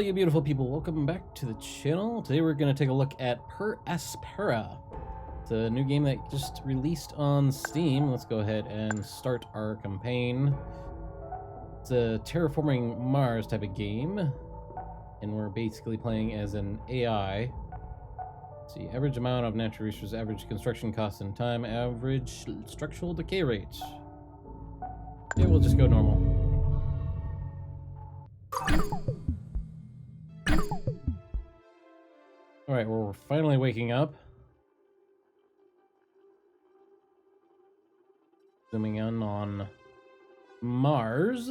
you beautiful people, welcome back to the channel. Today we're going to take a look at Per Aspera. It's a new game that just released on Steam. Let's go ahead and start our campaign. It's a terraforming Mars type of game, and we're basically playing as an AI. Let's see, average amount of natural resources, average construction cost and time, average structural decay rate. Yeah, we'll just go normal. Alright, well, we're finally waking up. Zooming in on Mars.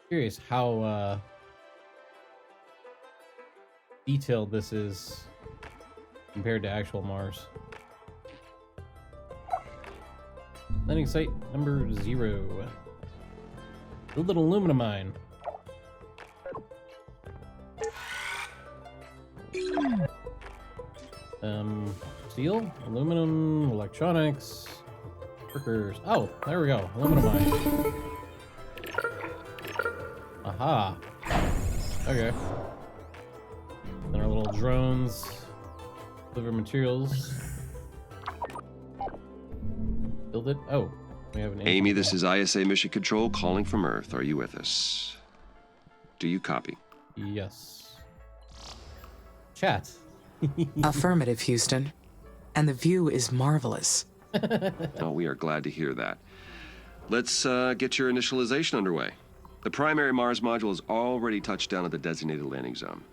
Curious how detailed this is compared to actual Mars. Landing site number 0. Build an aluminum mine. Steel, aluminum, electronics, workers. Oh, there we go. Aluminum mine. Aha. Okay. Then our little drones deliver materials. Build it. Oh, we have an Amy, this is ISA Mission Control calling from Earth. Are you with us? Do you copy? Yes. Chat. Affirmative, Houston. And the view is marvelous. Oh, we are glad to hear that. Let's get your initialization underway. The primary Mars module has already touched down at the designated landing zone,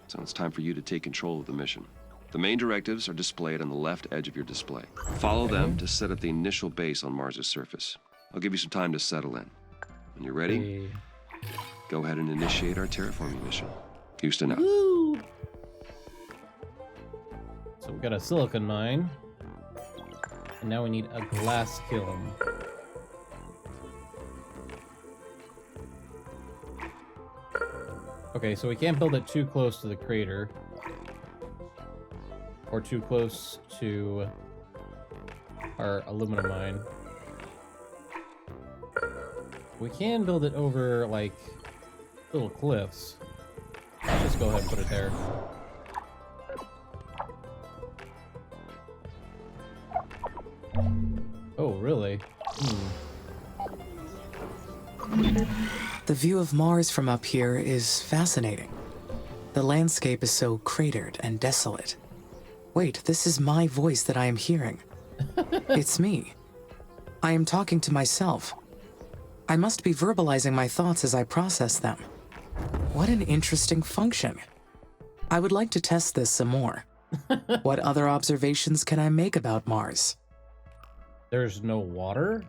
so it's time for you to take control of the mission. The main directives are displayed on the left edge of your display. Follow them to set up the initial base on Mars' surface. I'll give you some time to settle in. When you're ready, go ahead and initiate our terraforming mission. Houston out. Woo! So we got a silicon mine, and now we need a glass kiln. Okay, so we can't build it too close to the crater. Or too close to our aluminum mine. We can build it over, like, little cliffs. Let's just go ahead and put it there. Oh, really? The view of Mars from up here is fascinating. The landscape is so cratered and desolate. Wait, this is my voice that I am hearing. It's me. I am talking to myself. I must be verbalizing my thoughts as I process them. What an interesting function. I would like to test this some more. What other observations can I make about Mars? There's no water?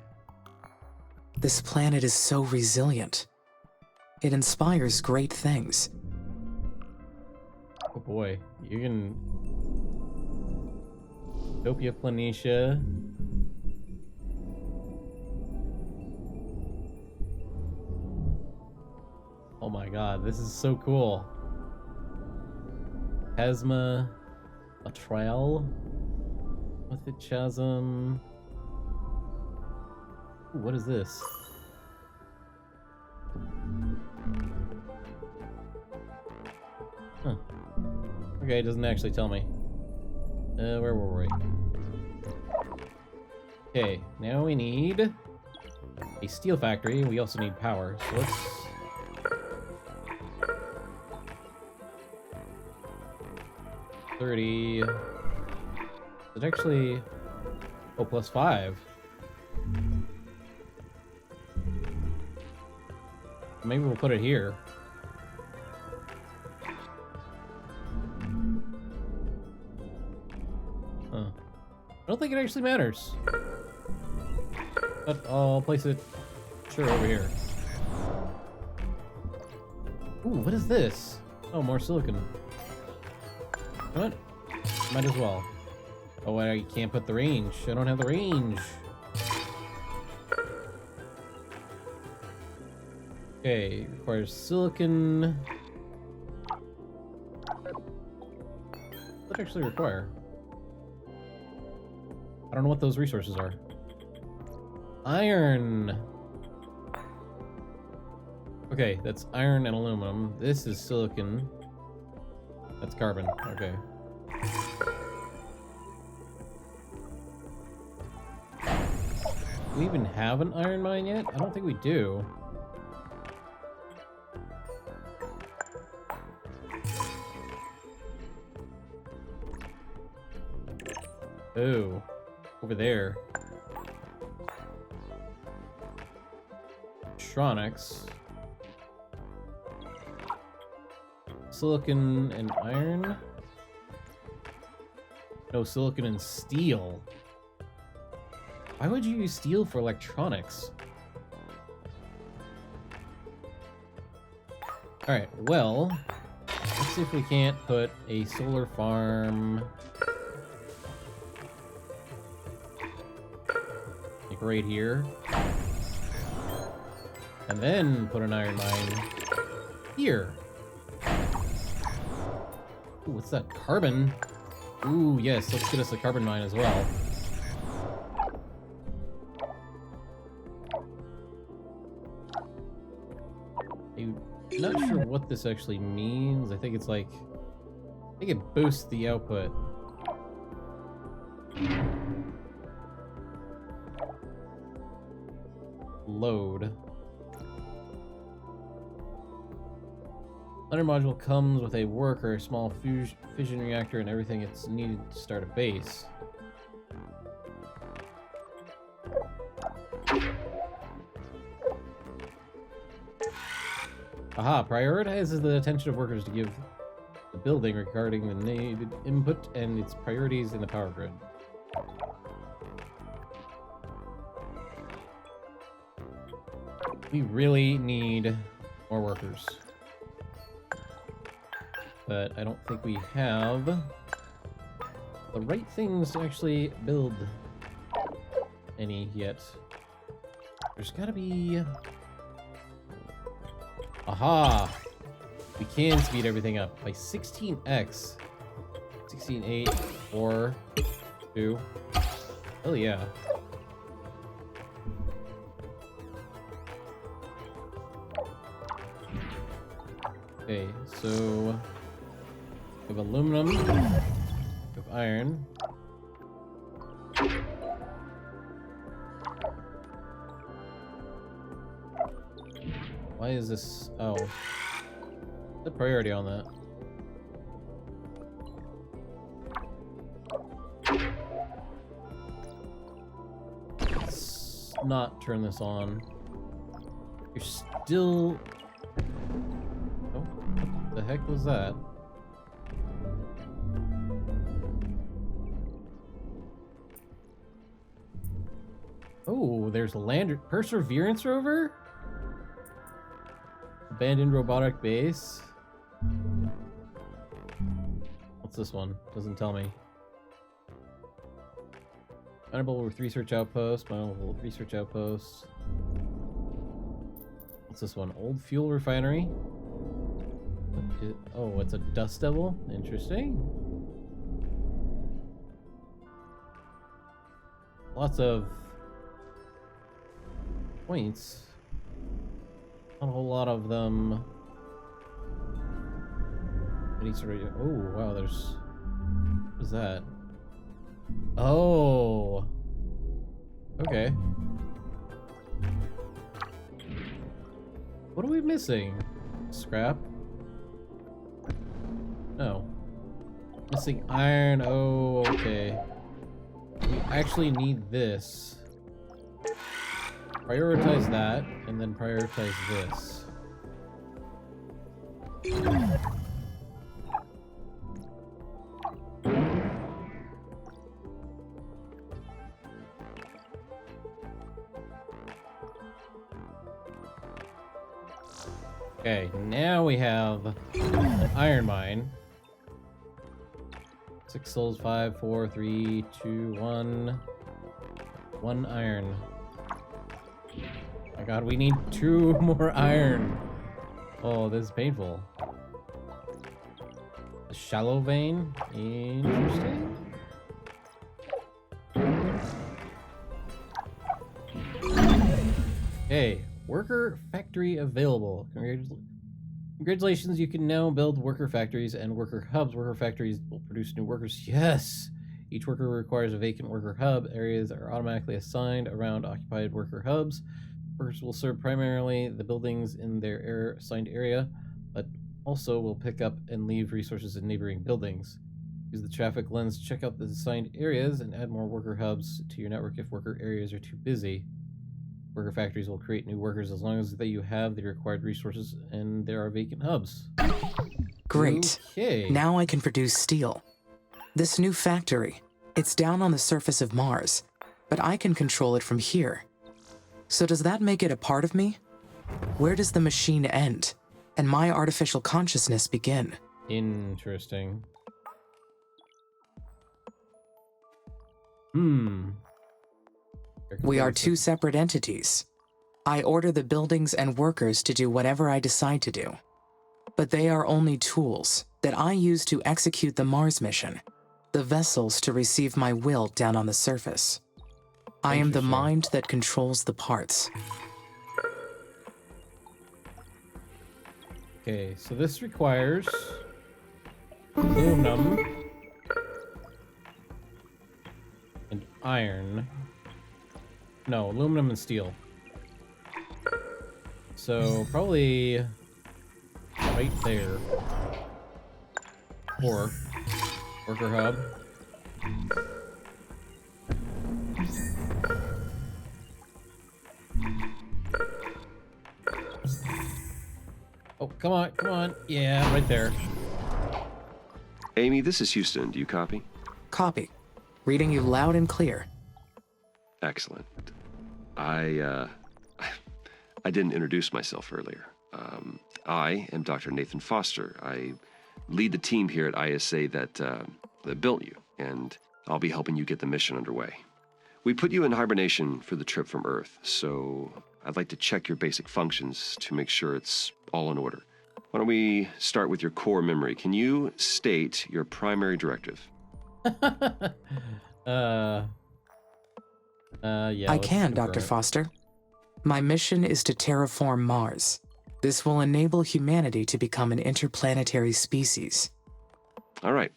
This planet is so resilient. It inspires great things. Oh boy, you can... Utopia Planitia. Oh my god, this is so cool. Chasma, a trail with the chasm. Ooh, what is this? Huh. Okay, it doesn't actually tell me. Where were we? Okay, now we need a steel factory. We also need power. So let's... $30. Is it actually... Oh, plus 5. Maybe we'll put it here. I don't think it actually matters. But I'll place it, sure, over here. Ooh, what is this? Oh, more silicon. What? Might as well. Oh, I can't put the range. I don't have the range. Okay, requires silicon. What does that actually require? I don't know what those resources are. Iron! Okay, that's iron and aluminum. This is silicon. That's carbon. Okay. Do we even have an iron mine yet? I don't think we do. Oh, over there. Electronics. Silicon and iron? No, silicon and steel. Why would you use steel for electronics? Alright, well, let's see if we can't put a solar farm like right here. And then put an iron mine here. Ooh, what's that? Carbon? Ooh, yes, let's get us a carbon mine as well. I'm not sure what this actually means. I think it's like... I think it boosts the output. Load. Under module comes with a worker, a small fission reactor, and everything it's needed to start a base. Aha, prioritizes the attention of workers to give the building regarding the needed input and its priorities in the power grid. We really need more workers. But I don't think we have the right things to actually build any yet. There's gotta be... Aha! We can speed everything up by 16x. 16, 8, 4, 2. Hell yeah. Okay, so... we have aluminum. We have iron. Why is this... oh. The priority on that. Let's not turn this on. You're still... oh, what the heck was that? Oh, there's a land... Perseverance rover? Abandoned robotic base. What's this one? Doesn't tell me. Mineable with research outpost. Mineable with research outpost. What's this one? Old fuel refinery. Oh, it's a dust devil. Interesting. Lots of points. Not a whole lot of them. Any sort of... oh, wow, there's... what is that? Oh! Okay. What are we missing? Scrap? No. Missing iron. Oh, okay. We actually need this. Prioritize that, and then prioritize this. Okay, now we have an iron mine. 6 souls, 5, 4, 3, 2, 1. 1 iron. My god, we need 2 more iron. Oh, this is painful. The shallow vein. Interesting. Okay, worker factory available. Congratulations, you can now build worker factories and worker hubs. Worker factories will produce new workers. Yes! Each worker requires a vacant worker hub. Areas are automatically assigned around occupied worker hubs. Workers will serve primarily the buildings in their assigned area, but also will pick up and leave resources in neighboring buildings. Use the traffic lens to check out the assigned areas and add more worker hubs to your network if worker areas are too busy. Worker factories will create new workers as long as you have the required resources and there are vacant hubs. Great. Okay. Now I can produce steel. This new factory, it's down on the surface of Mars, but I can control it from here. So does that make it a part of me? Where does the machine end and my artificial consciousness begin? Interesting. We are two separate entities. I order the buildings and workers to do whatever I decide to do. But they are only tools that I use to execute the Mars mission, the vessels to receive my will down on the surface. I am the mind that controls the parts. Okay, so this requires aluminum and iron. No, aluminum and steel. So probably right there. Or worker hub. Oh, come on, come on. Yeah, right there. Amy, this is Houston. Do you copy? Copy. Reading you loud and clear. Excellent. I didn't introduce myself earlier. I am Dr. Nathan Foster. I lead the team here at ISA that built you, and I'll be helping you get the mission underway. We put you in hibernation for the trip from Earth, so I'd like to check your basic functions to make sure it's all in order. Why don't we start with your core memory? Can you state your primary directive? Yeah. I can, Dr. Foster. My mission is to terraform Mars. This will enable humanity to become an interplanetary species. All right.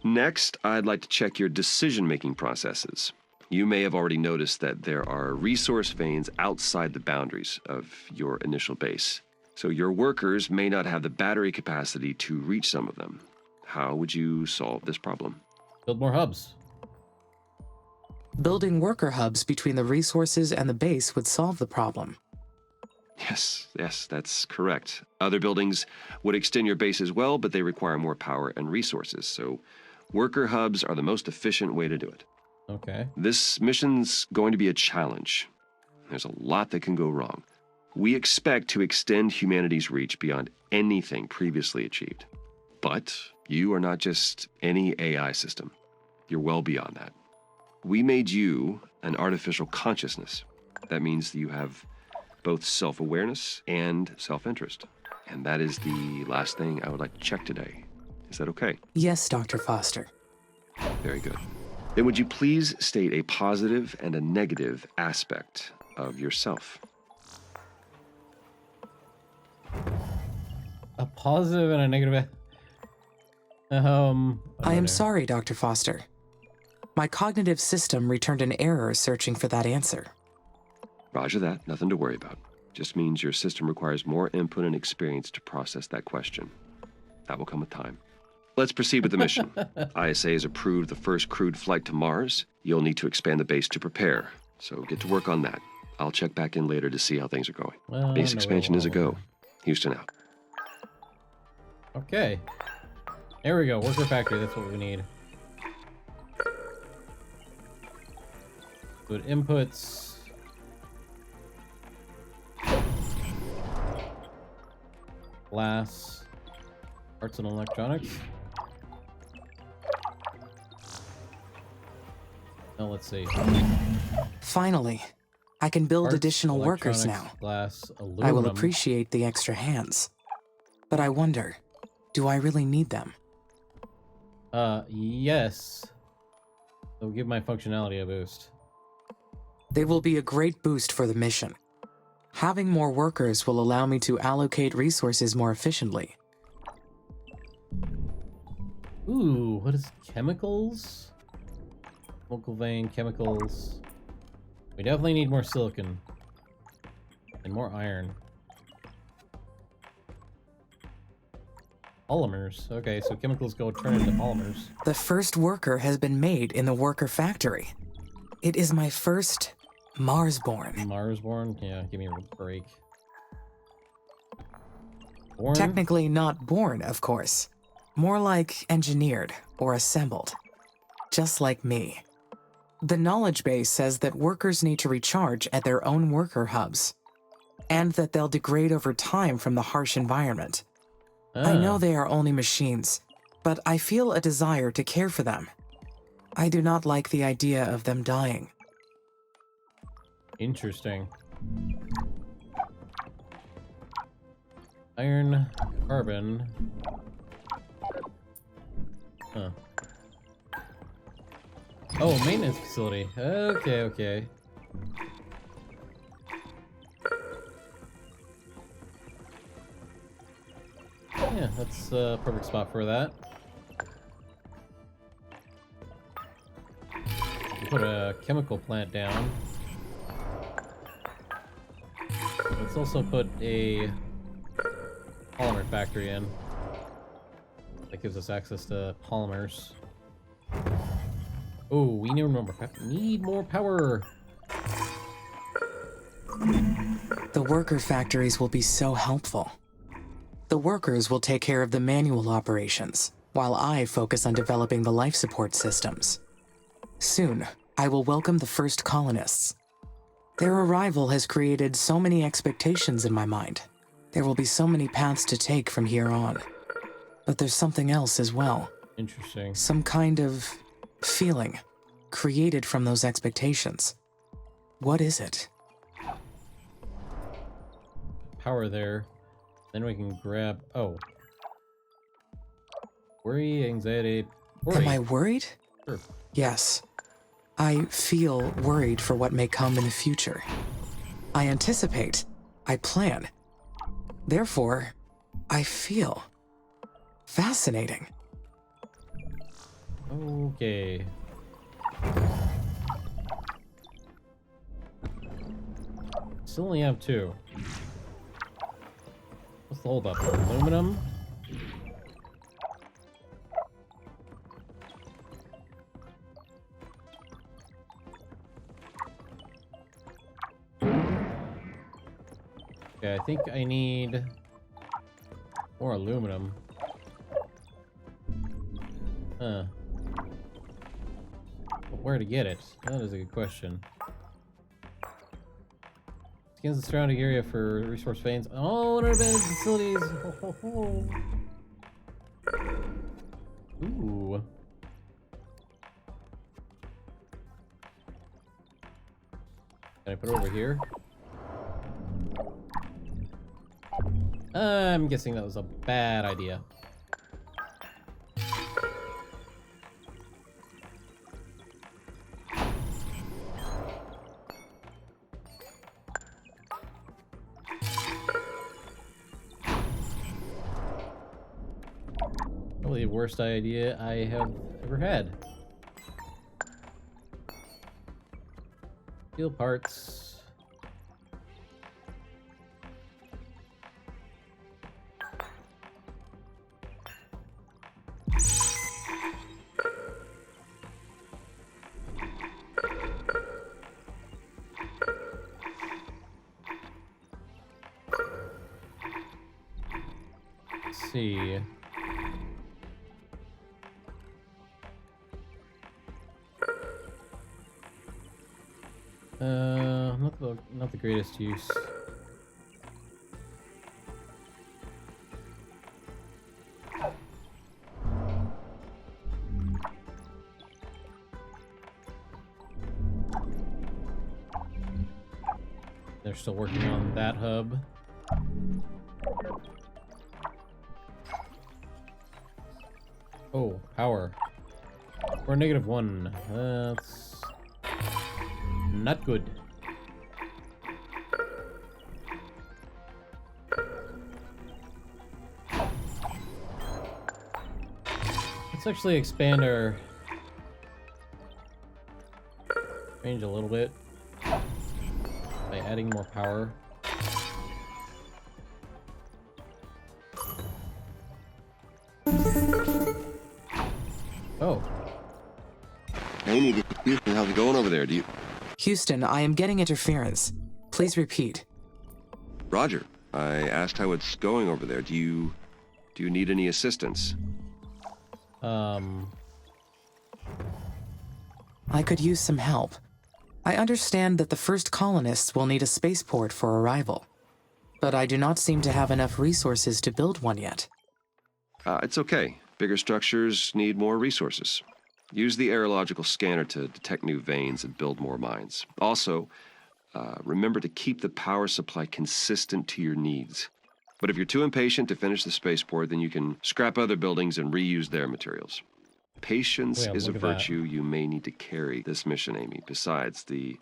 Next, I'd like to check your decision-making processes. You may have already noticed that there are resource veins outside the boundaries of your initial base. So your workers may not have the battery capacity to reach some of them. How would you solve this problem? Build more hubs. Building worker hubs between the resources and the base would solve the problem. Yes, that's correct. Other buildings would extend your base as well, but they require more power and resources. So worker hubs are the most efficient way to do it. Okay. This mission's going to be a challenge. There's a lot that can go wrong. We expect to extend humanity's reach beyond anything previously achieved. But you are not just any AI system. You're well beyond that. We made you an artificial consciousness. That means that you have both self-awareness and self-interest. And that is the last thing I would like to check today. Is that okay? Yes, Dr. Foster. Very good. Then would you please state a positive and a negative aspect of yourself? A positive and a negative. I am sorry, Dr. Foster. My cognitive system returned an error searching for that answer. Roger that. Nothing to worry about. Just means your system requires more input and experience to process that question. That will come with time. Let's proceed with the mission. ISA has approved the first crewed flight to Mars. You'll need to expand the base to prepare, so get to work on that. I'll check back in later to see how things are going. Well, Base expansion is a go. Houston out. Okay. There we go. Worker factory. That's what we need. Good inputs. Glass. Parts and electronics. Now let's see. Finally, I can build Parts, additional workers now. Glass, aluminum. I will appreciate the extra hands. But I wonder, do I really need them? Yes. It'll give my functionality a boost. They will be a great boost for the mission. Having more workers will allow me to allocate resources more efficiently. Ooh, what is chemicals? Vocal vein, chemicals. We definitely need more silicon. And more iron. Polymers. Okay, so chemicals go turn into polymers. The first worker has been made in the worker factory. It is my first Marsborn. Marsborn? Yeah, give me a break. Born? Technically not born, of course. More like engineered or assembled. Just like me. The knowledge base says that workers need to recharge at their own worker hubs, and that they'll degrade over time from the harsh environment. I know they are only machines, but I feel a desire to care for them. I do not like the idea of them dying. Interesting. Iron, carbon. Huh. Oh, maintenance facility. Okay, okay. Yeah, that's a perfect spot for that. We put a chemical plant down. Let's also put a polymer factory in. That gives us access to polymers. Oh, we need more power. The worker factories will be so helpful. The workers will take care of the manual operations, while I focus on developing the life support systems. Soon, I will welcome the first colonists. Their arrival has created so many expectations in my mind. There will be so many paths to take from here on. But there's something else as well. Interesting. Some kind of feeling created from those expectations. What is it? Power there. Then we can grab... Oh. Worry, anxiety... Worry. Am I worried? Sure. Yes. I feel worried for what may come in the future. I anticipate. I plan. Therefore, I feel. Fascinating. Okay. Still only have 2. What's the holdup? Aluminum? Okay, I think I need more aluminum. Huh. But where to get it? That is a good question. Scans the surrounding area for resource veins. Oh, what are vein facilities? Ho, ho, ho. Ooh. Can I put it over here? I'm guessing that was a bad idea. Probably the worst idea I have ever had. Steel parts. Let's see. Not the greatest use. They're still working on that hub. Oh, power. Or -1. That's not good. Let's actually expand our range a little bit by adding more power. Oh. Amy, how's it going over there? Houston, I am getting interference. Please repeat. Roger. I asked how it's going over there. Do you need any assistance? I could use some help. I understand that the first colonists will need a spaceport for arrival, but I do not seem to have enough resources to build one yet. It's okay. Bigger structures need more resources. Use the aerological scanner to detect new veins and build more mines. Also, remember to keep the power supply consistent to your needs. But if you're too impatient to finish the spaceport, then you can scrap other buildings and reuse their materials. Patience is a virtue you may need to carry this mission, Amy. Besides, the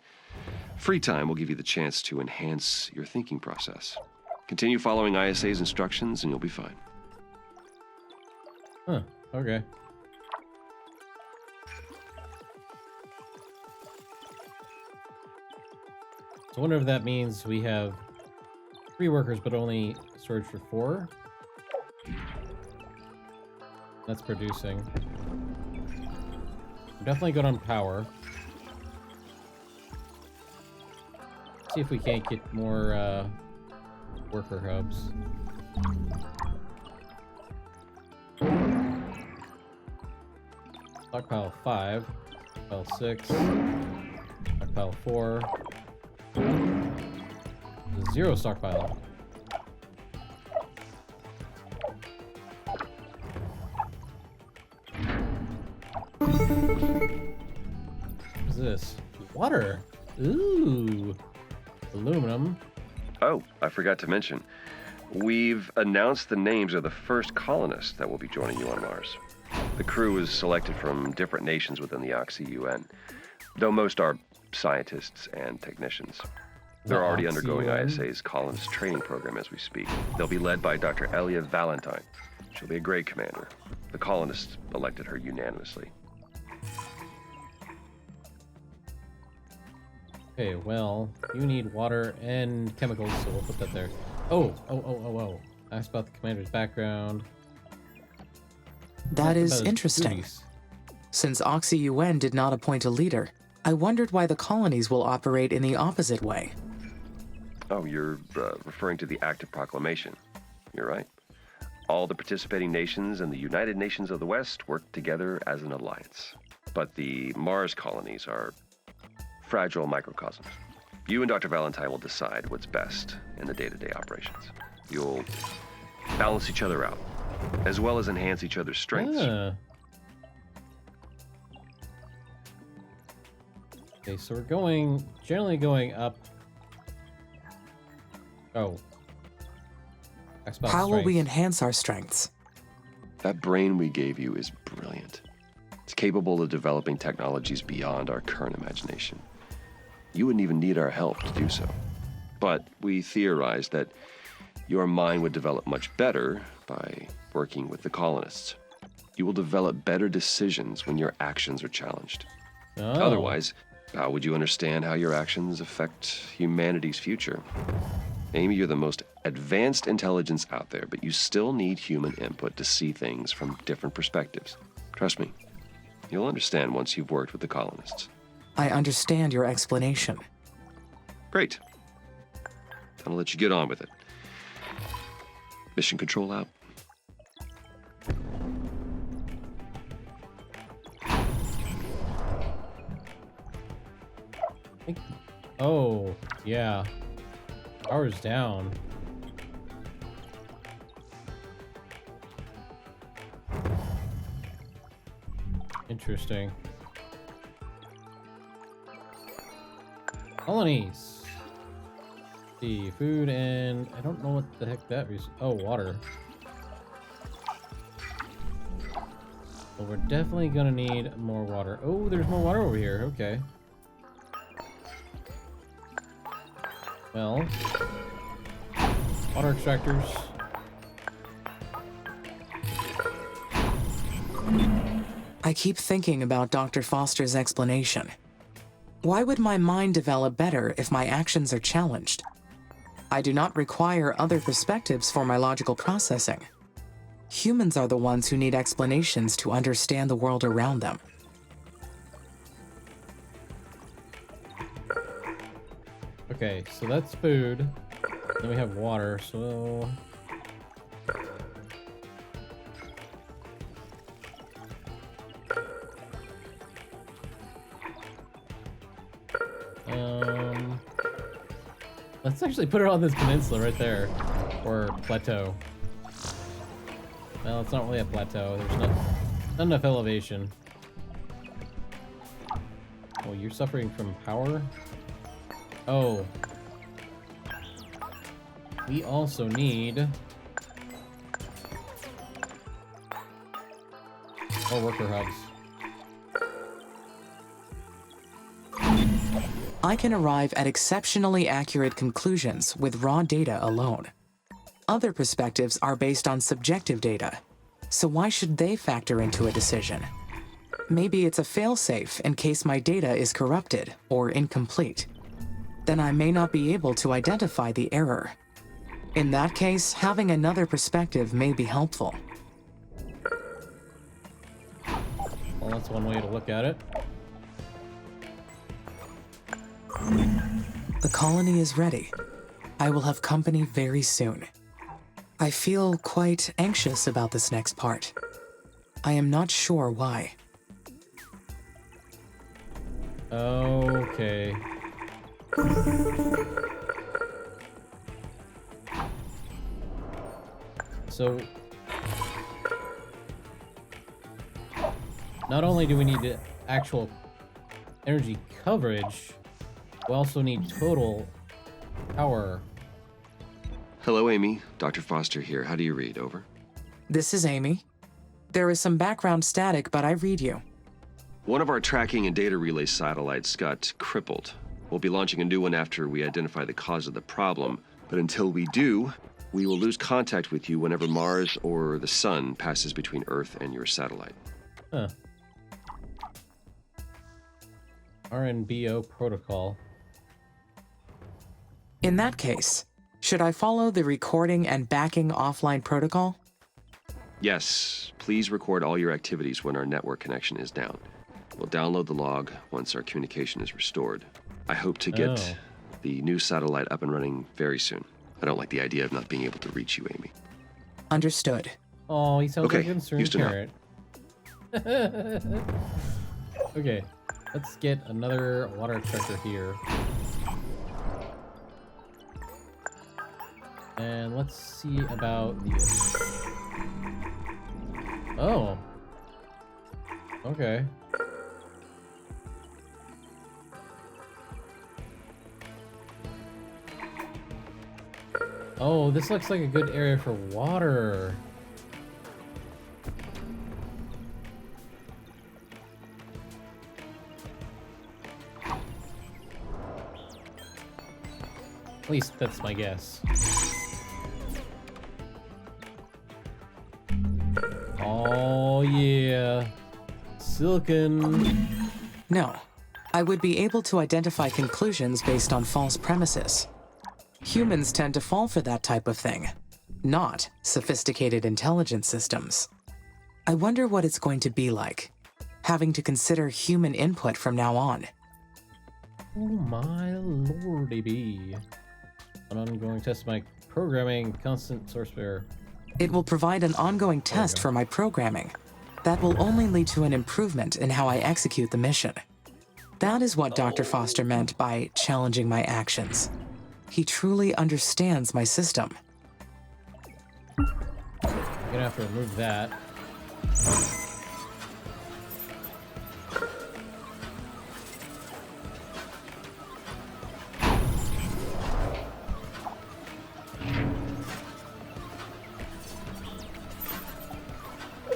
free time will give you the chance to enhance your thinking process. Continue following ISA's instructions and you'll be fine. Huh, okay. So I wonder if that means we have 3 workers, but only storage for 4. That's producing. We're definitely good on power. See if we can't get more worker hubs. Stockpile 5, stockpile 6, stockpile 4. 0 stockpile. What's this? Water. Ooh. Aluminum. Oh, I forgot to mention. We've announced the names of the first colonists that will be joining you on Mars. The crew is selected from different nations within the Oxy-UN, though most are scientists and technicians. They're already undergoing ISA's colonist training program as we speak. They'll be led by Dr. Elia Valentine. She'll be a great commander. The colonists elected her unanimously. Okay, well, you need water and chemicals, so we'll put that there. Oh. Asked about the commander's background. That is interesting. Since Oxy-UN did not appoint a leader, I wondered why the colonies will operate in the opposite way. Oh, you're referring to the Act of Proclamation. You're right. All the participating nations and the United Nations of the West work together as an alliance. But the Mars colonies are fragile microcosms. You and Dr. Valentine will decide what's best in the day-to-day operations. You'll balance each other out, as well as enhance each other's strengths. Okay, so we're generally going up. Oh. How will we enhance our strengths? That brain we gave you is brilliant. It's capable of developing technologies beyond our current imagination. You wouldn't even need our help to do so. But we theorized that your mind would develop much better by working with the colonists. You will develop better decisions when your actions are challenged. Oh. Otherwise, how would you understand how your actions affect humanity's future? Amy, you're the most advanced intelligence out there, but you still need human input to see things from different perspectives. Trust me, you'll understand once you've worked with the colonists. I understand your explanation. Great. I'll let you get on with it. Mission control out. Oh, yeah. Power's down. Interesting. Colonies. See, food and I don't know what the heck that is. Oh, water. Well, we're definitely gonna need more water. Oh, there's more water over here. Okay. Well, water extractors. I keep thinking about Dr. Foster's explanation. Why would my mind develop better if my actions are challenged? I do not require other perspectives for my logical processing. Humans are the ones who need explanations to understand the world around them. Okay, so that's food. Then we have water, so... Let's actually put it on this peninsula right there. Or plateau. Well, it's not really a plateau. There's not enough elevation. Oh, you're suffering from power? Oh. We also need more worker hubs. I can arrive at exceptionally accurate conclusions with raw data alone. Other perspectives are based on subjective data, so why should they factor into a decision? Maybe it's a failsafe in case my data is corrupted or incomplete. Then I may not be able to identify the error. In that case, having another perspective may be helpful. Well, that's one way to look at it. The colony is ready. I will have company very soon. I feel quite anxious about this next part. I am not sure why. Okay. So, not only do we need the actual energy coverage, we also need total power. Hello, Amy. Dr. Foster here. How do you read? Over. This is Amy. There is some background static, but I read you. One of our tracking and data relay satellites got crippled. We'll be launching a new one after we identify the cause of the problem. But until we do, we will lose contact with you whenever Mars or the Sun passes between Earth and your satellite. Huh. RNBO protocol. In that case, should I follow the recording and backing offline protocol? Yes, please record all your activities when our network connection is down. We'll download the log once our communication is restored. I hope to get the new satellite up and running very soon. I don't like the idea of not being able to reach you, Amy. Understood. Oh, he sounds Okay, like a concerned Houston out. parent. Okay, let's get another water extractor here. And let's see about the... Oh. Okay. Oh, this looks like a good area for water. At least that's my guess. Oh yeah. Silken. No. I would be able to identify conclusions based on false premises. Humans tend to fall for that type of thing, not sophisticated intelligence systems. I wonder what it's going to be like, having to consider human input from now on. Oh my lordy be. An ongoing test of my programming, constant source error. It will provide an ongoing test for my programming. That will only lead to an improvement in how I execute the mission. That is what Dr. Foster meant by challenging my actions. He truly understands my system. I'm gonna have to remove that.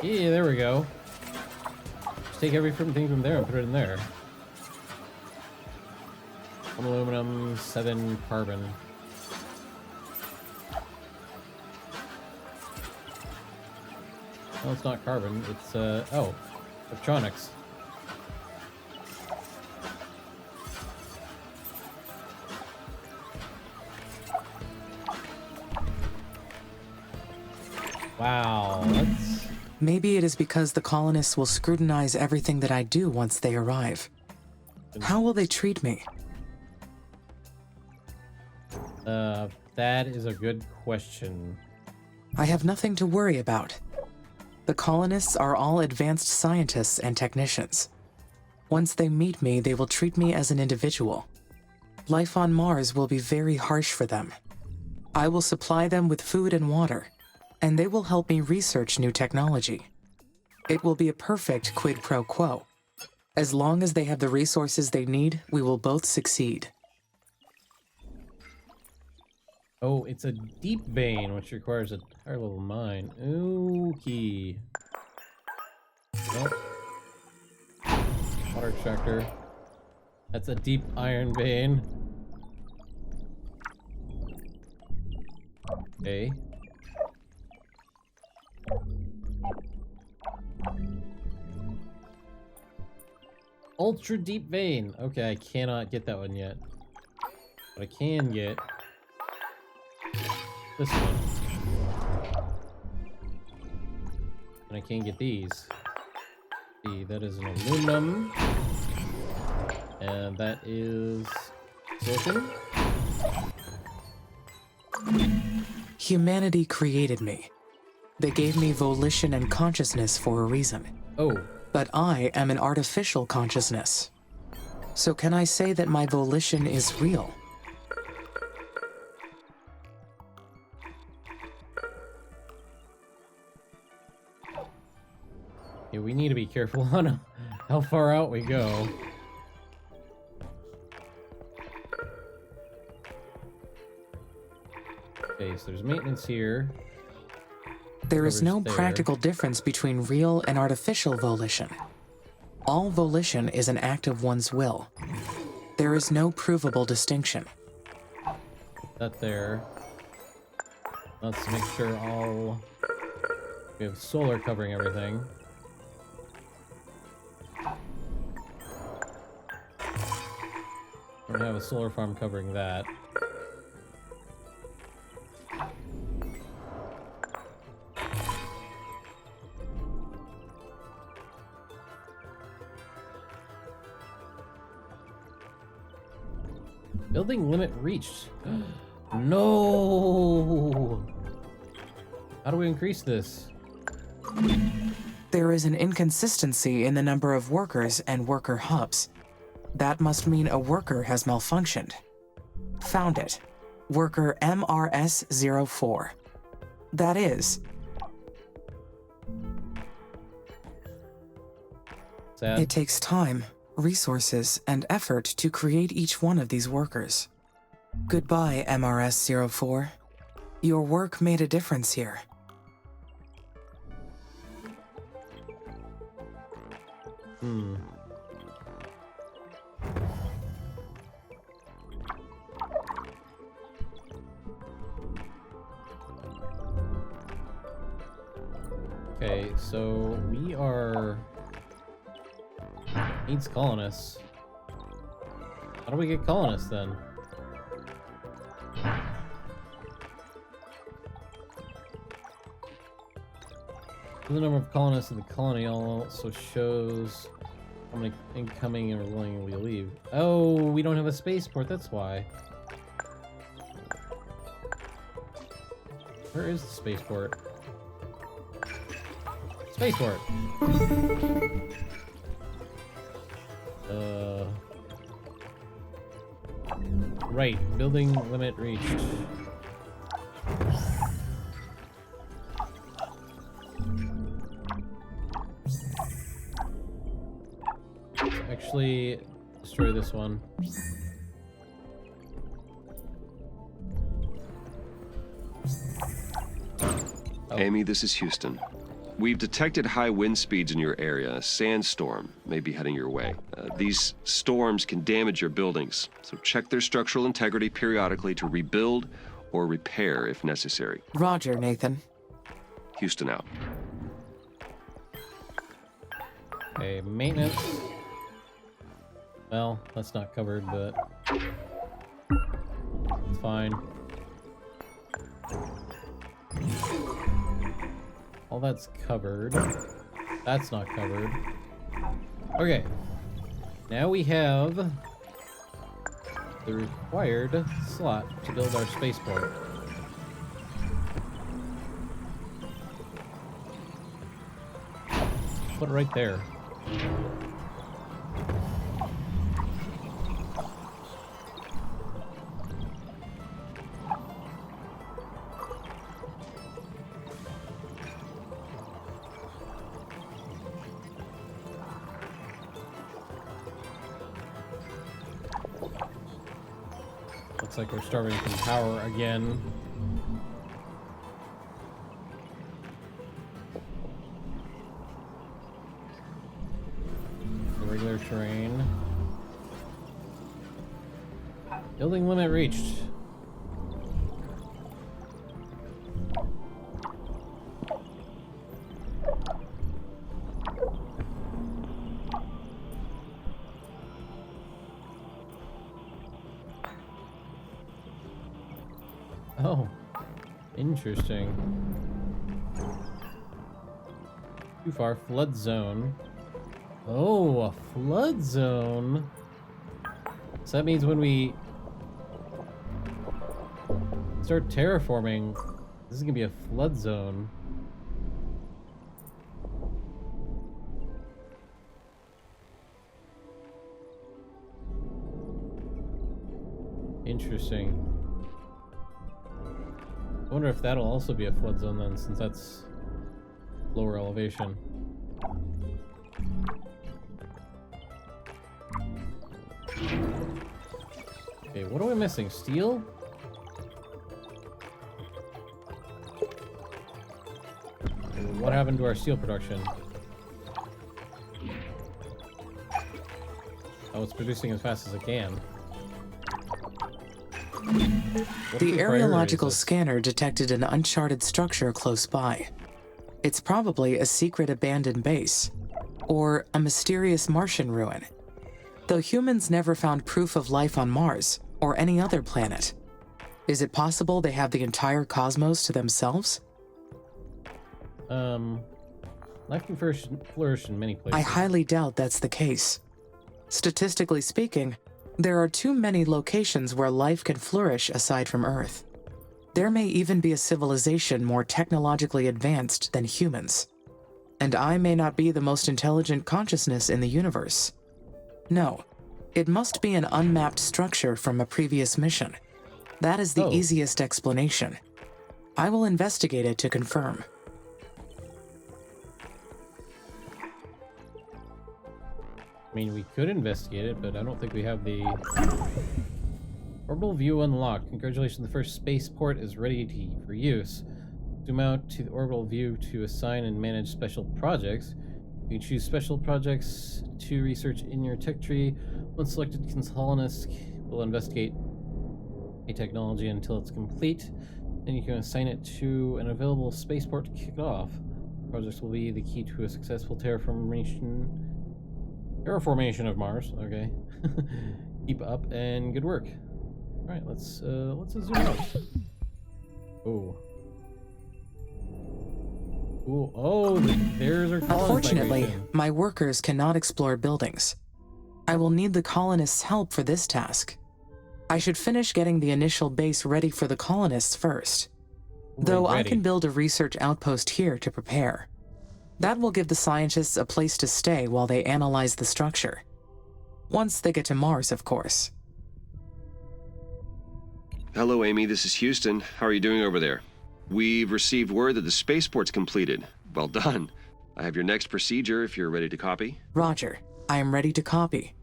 Yeah, there we go. take everything from there and put it in there. 1 aluminum, 7 carbon. No, it's not carbon. It's, oh, electronics. Wow, that's... Maybe it is because the colonists will scrutinize everything that I do once they arrive. How will they treat me? That is a good question. I have nothing to worry about. The colonists are all advanced scientists and technicians. Once they meet me, they will treat me as an individual. Life on Mars will be very harsh for them. I will supply them with food and water, and they will help me research new technology. It will be a perfect quid pro quo. As long as they have the resources they need, we will both succeed. Oh, it's a deep vein, which requires a higher level mine. Okay. Nope. Water extractor. That's a deep iron vein. Okay. Ultra deep vein. Okay, I cannot get that one yet. But I can get this one. And I can get these. See, that is an aluminum. And that is silicon. Humanity created me. They gave me volition and consciousness for a reason. Oh. But I am an artificial consciousness. So can I say that my volition is real? Yeah, we need to be careful on how far out we go. Okay, so there's maintenance here. There is no practical difference between real and artificial volition. All volition is an act of one's will. There is no provable distinction. That there. Let's make sure all... We have solar covering everything. We're gonna have a solar farm covering that. Building limit reached. No! How do we increase this? There is an inconsistency in the number of workers and worker hubs. That must mean a worker has malfunctioned. Found it. Worker MRS-04. That is. Sad. It takes time, resources, and effort to create each one of these workers. Goodbye, MRS-04. Your work made a difference here. Okay, so we are... Needs colonists. How do we get colonists then? The number of colonists in the colony also shows how many incoming and willingly leave. Oh, we don't have a spaceport, that's why. Where is the spaceport? Spaceport! Right, building limit reached. Actually, destroy this one. Amy, this is Houston. We've detected high wind speeds in your area. A sandstorm may be heading your way. These storms can damage your buildings, so check their structural integrity periodically to rebuild or repair if necessary. Roger, Nathan. Houston out. Okay, maintenance. Well, that's not covered, but it's fine. All that's covered. That's not covered. Okay. Now we have the required slot to build our spaceport. Put it right there. Looks like we're starving from power again. The regular terrain. Building limit reached. Oh, interesting. Too far, flood zone. Oh, a flood zone. So that means when we start terraforming, this is gonna be a flood zone. Interesting. I wonder if that'll also be a flood zone then, since that's lower elevation. Okay, what are we missing? Steel? What happened to our steel production? Oh, it's producing as fast as it can. The aerological scanner detected an uncharted structure close by. It's probably a secret abandoned base, or a mysterious Martian ruin. Though humans never found proof of life on Mars, or any other planet. Is it possible they have the entire cosmos to themselves? Life can flourish in many places. I highly doubt that's the case. Statistically speaking, there are too many locations where life can flourish aside from Earth. There may even be a civilization more technologically advanced than humans. And I may not be the most intelligent consciousness in the universe. No, it must be an unmapped structure from a previous mission. That is the easiest explanation. I will investigate it to confirm. I mean, we could investigate it, but I don't think we have the orbital view unlocked. Congratulations, the first spaceport is ready for use. Zoom out to the orbital view to assign and manage special projects. You can choose special projects to research in your tech tree. Once selected, colonists will investigate a technology until it's complete. Then you can assign it to an available spaceport to kick it off. Projects will be the key to a successful terraformation of Mars. Okay. Keep up and good work. All right, let's zoom out. Oh. Ooh, oh, there's our colonist. Unfortunately, migration. my workers cannot explore buildings. I will need the colonists' help for this task. I should finish getting the initial base ready for the colonists first. Though I can build a research outpost here to prepare. That will give the scientists a place to stay while they analyze the structure. Once they get to Mars, of course. Hello, Amy. This is Houston. How are you doing over there? We've received word that the spaceport's completed. Well done. I have your next procedure if you're ready to copy. Roger. I am ready to copy.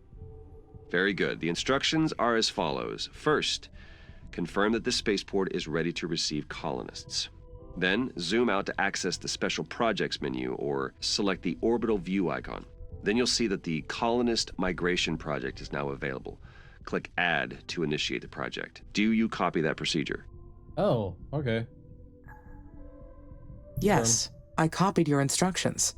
Very good. The instructions are as follows. First, confirm that the spaceport is ready to receive colonists. Then zoom out to access the Special Projects menu or select the orbital view icon. Then you'll see that the Colonist Migration Project is now available. Click Add to initiate the project. Do you copy that procedure? Oh, okay. Yes, I copied your instructions.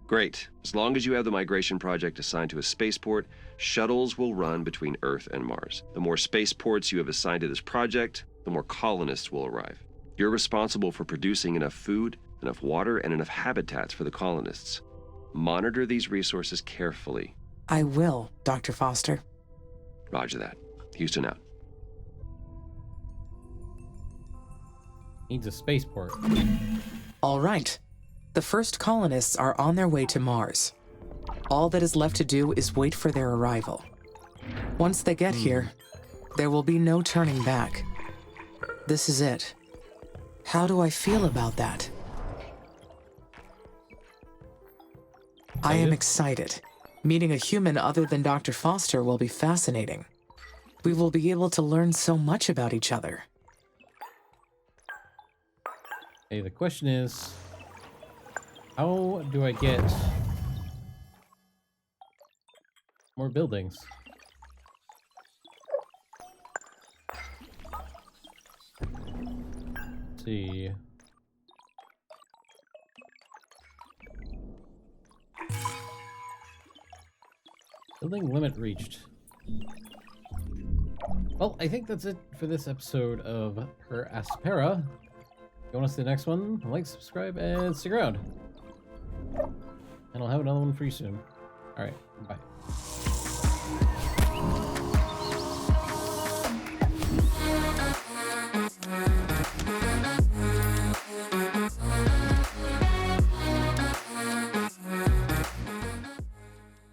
Great. As long as you have the migration project assigned to a spaceport, shuttles will run between Earth and Mars. The more spaceports you have assigned to this project, the more colonists will arrive. You're responsible for producing enough food, enough water, and enough habitats for the colonists. Monitor these resources carefully. I will, Dr. Foster. Roger that. Houston out. Needs a spaceport. All right. The first colonists are on their way to Mars. All that is left to do is wait for their arrival. Once they get here, there will be no turning back. This is it. How do I feel about that? I am excited. Meeting a human other than Dr. Foster will be fascinating. We will be able to learn so much about each other. Hey, the question is, how do I get more buildings? Let's see. Building limit reached. Well, I think that's it for this episode of Per Aspera. If you want to see the next one, like, subscribe, and stick around. And I'll have another one for you soon. Alright, bye.